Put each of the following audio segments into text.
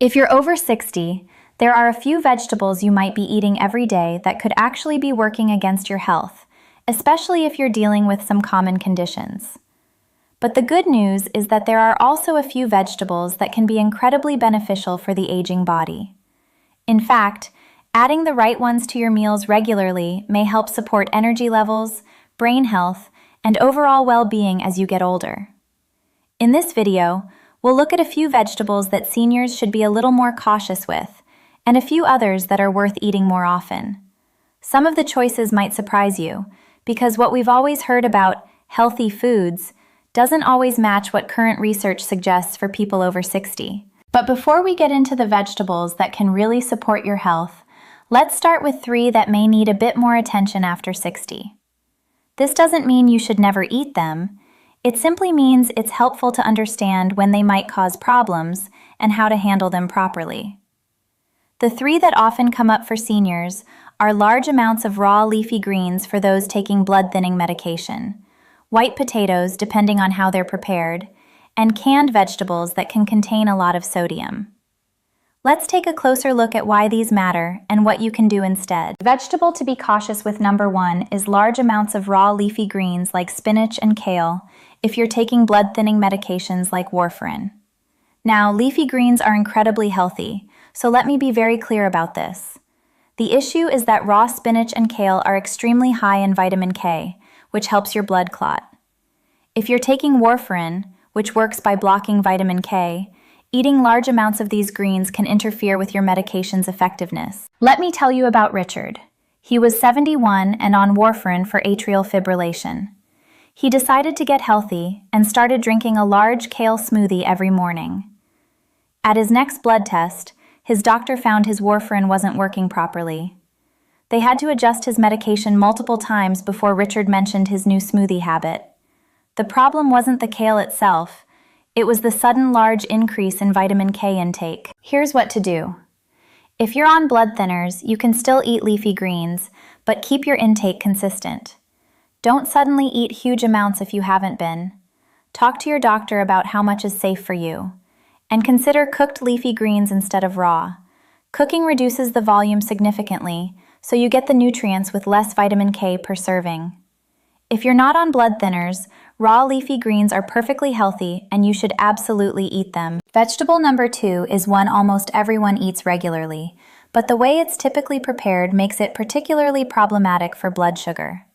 If you're over 60, there are a few vegetables you might be eating every day that could actually be working against your health, especially if you're dealing with some common conditions. But the good news is that there are also a few vegetables that can be incredibly beneficial for the aging body. In fact, adding the right ones to your meals regularly may help support energy levels, brain health, and overall well-being as you get older. In this video, we'll look at a few vegetables that seniors should be a little more cautious with, and a few others that are worth eating more often. Some of the choices might surprise you, because what we've always heard about healthy foods doesn't always match what current research suggests for people over 60. But before we get into the vegetables that can really support your health, let's start with 3 that may need a bit more attention after 60. This doesn't mean you should never eat them. It simply means it's helpful to understand when they might cause problems and how to handle them properly. The 3 that often come up for seniors are large amounts of raw leafy greens for those taking blood-thinning medication, white potatoes depending on how they're prepared, and canned vegetables that can contain a lot of sodium. Let's take a closer look at why these matter and what you can do instead. The vegetable to be cautious with number 1 is large amounts of raw leafy greens like spinach and kale if you're taking blood-thinning medications like Warfarin. Now, leafy greens are incredibly healthy, so let me be very clear about this. The issue is that raw spinach and kale are extremely high in vitamin K, which helps your blood clot. If you're taking Warfarin, which works by blocking vitamin K, eating large amounts of these greens can interfere with your medication's effectiveness. Let me tell you about Richard. He was 71 and on Warfarin for atrial fibrillation. He decided to get healthy and started drinking a large kale smoothie every morning. At his next blood test, his doctor found his Warfarin wasn't working properly. They had to adjust his medication multiple times before Richard mentioned his new smoothie habit. The problem wasn't the kale itself. It was the sudden large increase in vitamin K intake. Here's what to do. If you're on blood thinners, you can still eat leafy greens, but keep your intake consistent. Don't suddenly eat huge amounts if you haven't been. Talk to your doctor about how much is safe for you. And consider cooked leafy greens instead of raw. Cooking reduces the volume significantly, so you get the nutrients with less vitamin K per serving. If you're not on blood thinners, raw leafy greens are perfectly healthy and you should absolutely eat them. Vegetable number 2 is one almost everyone eats regularly, but the way it's typically prepared makes it particularly problematic for blood sugar.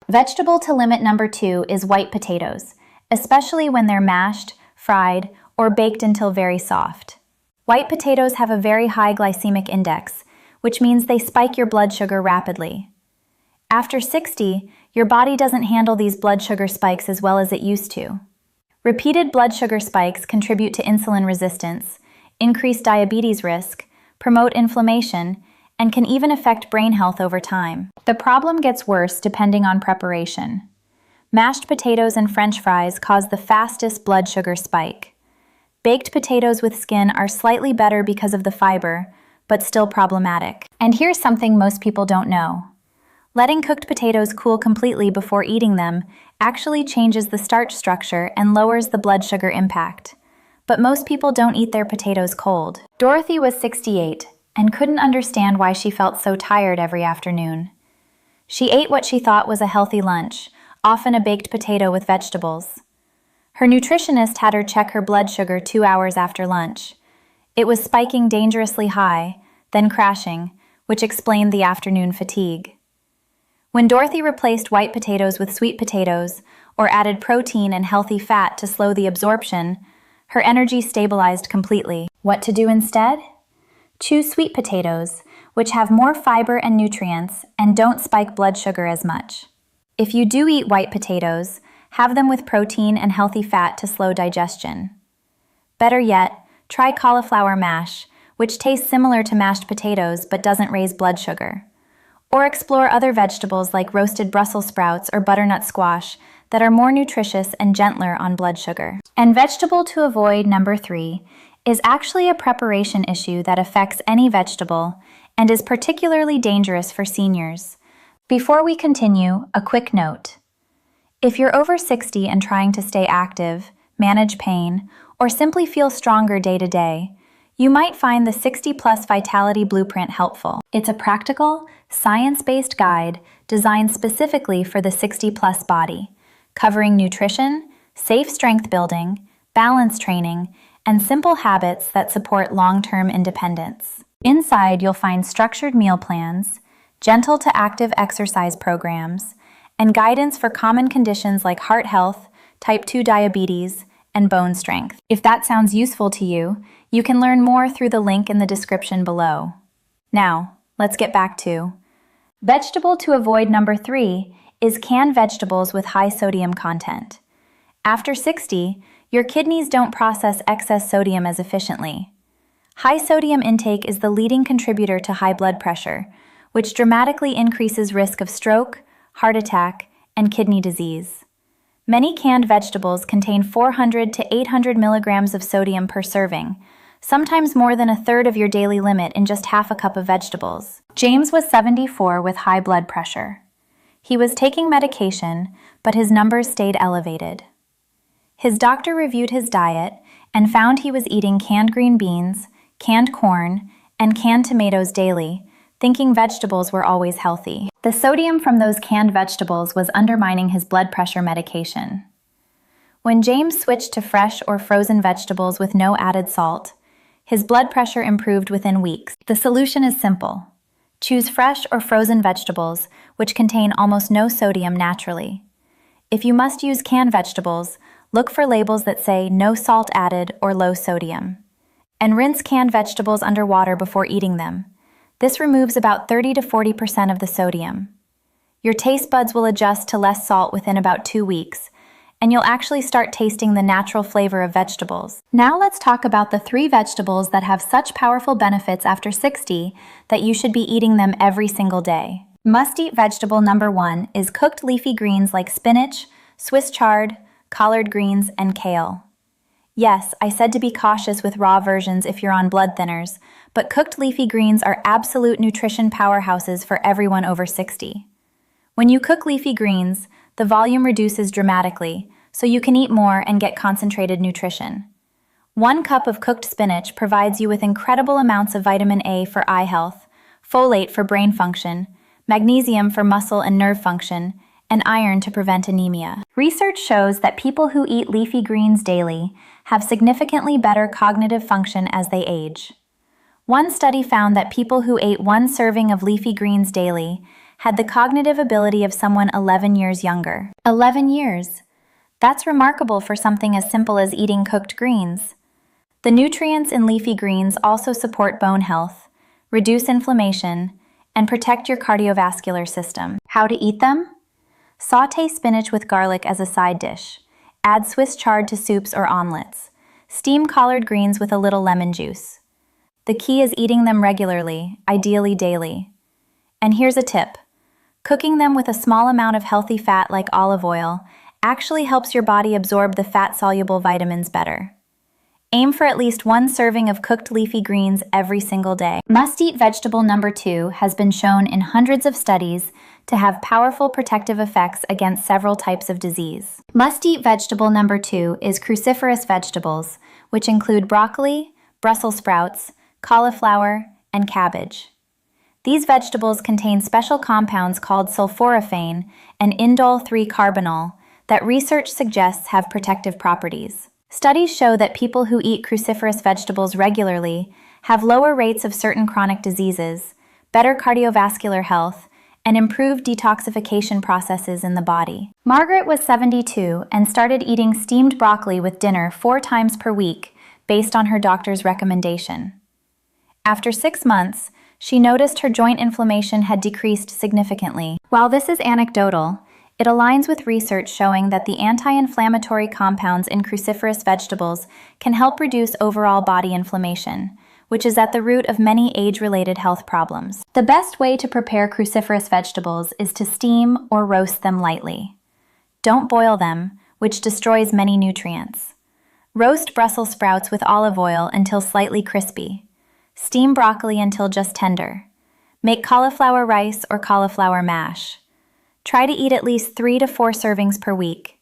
Vegetable to limit number 2 is white potatoes, especially when they're mashed, fried, or baked until very soft. White potatoes have a very high glycemic index, which means they spike your blood sugar rapidly. After 60, your body doesn't handle these blood sugar spikes as well as it used to. Repeated blood sugar spikes contribute to insulin resistance, increase diabetes risk, promote inflammation, and can even affect brain health over time. The problem gets worse depending on preparation. Mashed potatoes and French fries cause the fastest blood sugar spike. Baked potatoes with skin are slightly better because of the fiber, but still problematic. And here's something most people don't know. Letting cooked potatoes cool completely before eating them actually changes the starch structure and lowers the blood sugar impact. But most people don't eat their potatoes cold. Dorothy was 68 and couldn't understand why she felt so tired every afternoon. She ate what she thought was a healthy lunch, often a baked potato with vegetables. Her nutritionist had her check her blood sugar 2 hours after lunch. It was spiking dangerously high, then crashing, which explained the afternoon fatigue. When Dorothy replaced white potatoes with sweet potatoes, or added protein and healthy fat to slow the absorption, her energy stabilized completely. What to do instead? Choose sweet potatoes, which have more fiber and nutrients and don't spike blood sugar as much. If you do eat white potatoes, have them with protein and healthy fat to slow digestion. Better yet, try cauliflower mash, which tastes similar to mashed potatoes but doesn't raise blood sugar. Or explore other vegetables like roasted Brussels sprouts or butternut squash that are more nutritious and gentler on blood sugar. And vegetable to avoid number 3 is actually a preparation issue that affects any vegetable and is particularly dangerous for seniors. Before we continue, a quick note. If you're over 60 and trying to stay active, manage pain, or simply feel stronger day to day, You might find the 60 Plus Vitality Blueprint helpful. It's a practical, science-based guide designed specifically for the 60 plus body, covering nutrition, safe strength building, balance training, and simple habits that support long-term independence. Inside, you'll find structured meal plans, gentle to active exercise programs, and guidance for common conditions like heart health, type 2 diabetes, and bone strength. If that sounds useful to you, you can learn more through the link in the description below. Now, let's get back to vegetable to avoid. Number 3 is canned vegetables with high sodium content. After 60, your kidneys don't process excess sodium as efficiently. High sodium intake is the leading contributor to high blood pressure, which dramatically increases risk of stroke, heart attack, and kidney disease. Many canned vegetables contain 400 to 800 milligrams of sodium per serving, sometimes more than a third of your daily limit in just half a cup of vegetables. James was 74 with high blood pressure. He was taking medication, but his numbers stayed elevated. His doctor reviewed his diet and found he was eating canned green beans, canned corn, and canned tomatoes daily, thinking vegetables were always healthy. The sodium from those canned vegetables was undermining his blood pressure medication. When James switched to fresh or frozen vegetables with no added salt, his blood pressure improved within weeks. The solution is simple. Choose fresh or frozen vegetables, which contain almost no sodium naturally. If you must use canned vegetables, look for labels that say no salt added or low sodium. And rinse canned vegetables under water before eating them. This removes about 30 to 40% of the sodium. Your taste buds will adjust to less salt within about 2 weeks, and you'll actually start tasting the natural flavor of vegetables. Now let's talk about the 3 vegetables that have such powerful benefits after 60 that you should be eating them every single day. Must-eat vegetable number 1 is cooked leafy greens like spinach, Swiss chard, collard greens, and kale. Yes, I said to be cautious with raw versions if you're on blood thinners, but cooked leafy greens are absolute nutrition powerhouses for everyone over 60. When you cook leafy greens, the volume reduces dramatically, so you can eat more and get concentrated nutrition. 1 cup of cooked spinach provides you with incredible amounts of vitamin A for eye health, folate for brain function, magnesium for muscle and nerve function, and iron to prevent anemia. Research shows that people who eat leafy greens daily have significantly better cognitive function as they age. One study found that people who ate 1 serving of leafy greens daily had the cognitive ability of someone 11 years younger. 11 years. That's remarkable for something as simple as eating cooked greens. The nutrients in leafy greens also support bone health, reduce inflammation, and protect your cardiovascular system. How to eat them? Sauté spinach with garlic as a side dish. Add Swiss chard to soups or omelets. Steam collard greens with a little lemon juice. The key is eating them regularly, ideally daily. And here's a tip. Cooking them with a small amount of healthy fat like olive oil actually helps your body absorb the fat-soluble vitamins better. Aim for at least 1 serving of cooked leafy greens every single day. Must-eat vegetable number 2 has been shown in hundreds of studies to have powerful protective effects against several types of disease. Must-eat vegetable number 2 is cruciferous vegetables, which include broccoli, Brussels sprouts, cauliflower, and cabbage. These vegetables contain special compounds called sulforaphane and indole-3-carbinol that research suggests have protective properties. Studies show that people who eat cruciferous vegetables regularly have lower rates of certain chronic diseases, better cardiovascular health, and improved detoxification processes in the body. Margaret was 72 and started eating steamed broccoli with dinner 4 times per week based on her doctor's recommendation. After 6 months, she noticed her joint inflammation had decreased significantly. While this is anecdotal, it aligns with research showing that the anti-inflammatory compounds in cruciferous vegetables can help reduce overall body inflammation, which is at the root of many age-related health problems. The best way to prepare cruciferous vegetables is to steam or roast them lightly. Don't boil them, which destroys many nutrients. Roast Brussels sprouts with olive oil until slightly crispy. Steam broccoli until just tender. Make cauliflower rice or cauliflower mash. Try to eat at least 3 to 4 servings per week.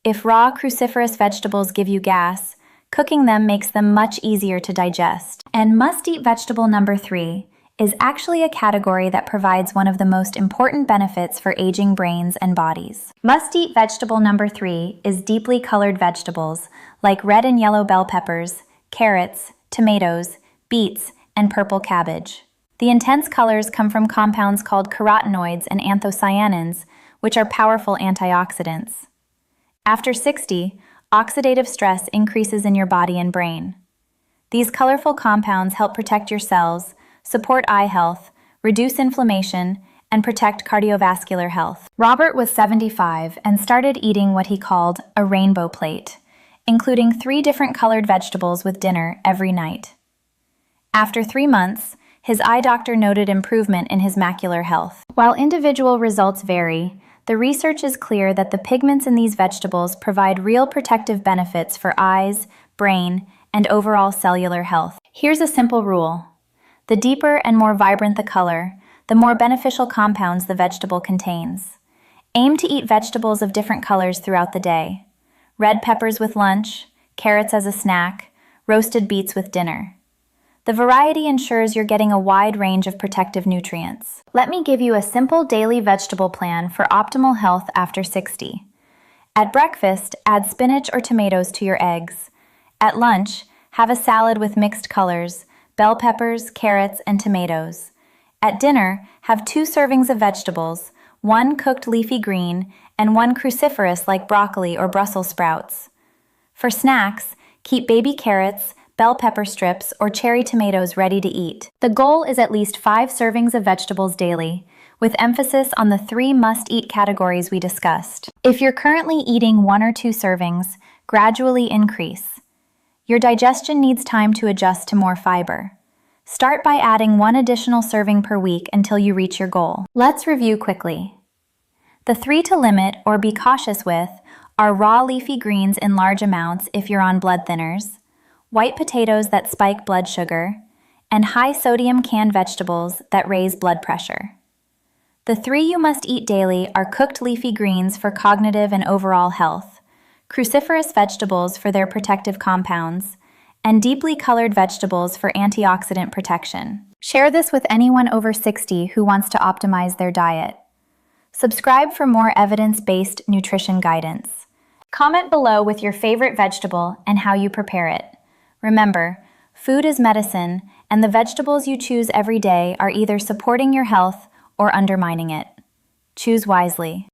If raw cruciferous vegetables give you gas, Cooking them makes them much easier to digest. And must-eat vegetable number 3 is actually a category that provides one of the most important benefits for aging brains and bodies. Must-eat vegetable number 3 is deeply colored vegetables like red and yellow bell peppers, carrots, tomatoes, beets, and purple cabbage. The intense colors come from compounds called carotenoids and anthocyanins, which are powerful antioxidants. After 60, oxidative stress increases in your body and brain. These colorful compounds help protect your cells, support eye health, reduce inflammation, and protect cardiovascular health. Robert was 75 and started eating what he called a rainbow plate, including 3 different colored vegetables with dinner every night. After 3 months, his eye doctor noted improvement in his macular health. While individual results vary, the research is clear that the pigments in these vegetables provide real protective benefits for eyes, brain, and overall cellular health. Here's a simple rule. The deeper and more vibrant the color, the more beneficial compounds the vegetable contains. Aim to eat vegetables of different colors throughout the day. Red peppers with lunch, carrots as a snack, roasted beets with dinner. The variety ensures you're getting a wide range of protective nutrients. Let me give you a simple daily vegetable plan for optimal health after 60. At breakfast, add spinach or tomatoes to your eggs. At lunch, have a salad with mixed colors, bell peppers, carrots, and tomatoes. At dinner, have 2 servings of vegetables, 1 cooked leafy green and 1 cruciferous like broccoli or Brussels sprouts. For snacks, keep baby carrots, bell pepper strips, or cherry tomatoes ready to eat. The goal is at least 5 servings of vegetables daily, with emphasis on the 3 must-eat categories we discussed. If you're currently eating 1 or 2 servings, gradually increase. Your digestion needs time to adjust to more fiber. Start by adding 1 additional serving per week until you reach your goal. Let's review quickly. The 3 to limit or be cautious with are raw leafy greens in large amounts if you're on blood thinners, white potatoes that spike blood sugar, and high-sodium canned vegetables that raise blood pressure. The 3 you must eat daily are cooked leafy greens for cognitive and overall health, cruciferous vegetables for their protective compounds, and deeply colored vegetables for antioxidant protection. Share this with anyone over 60 who wants to optimize their diet. Subscribe for more evidence-based nutrition guidance. Comment below with your favorite vegetable and how you prepare it. Remember, food is medicine, and the vegetables you choose every day are either supporting your health or undermining it. Choose wisely.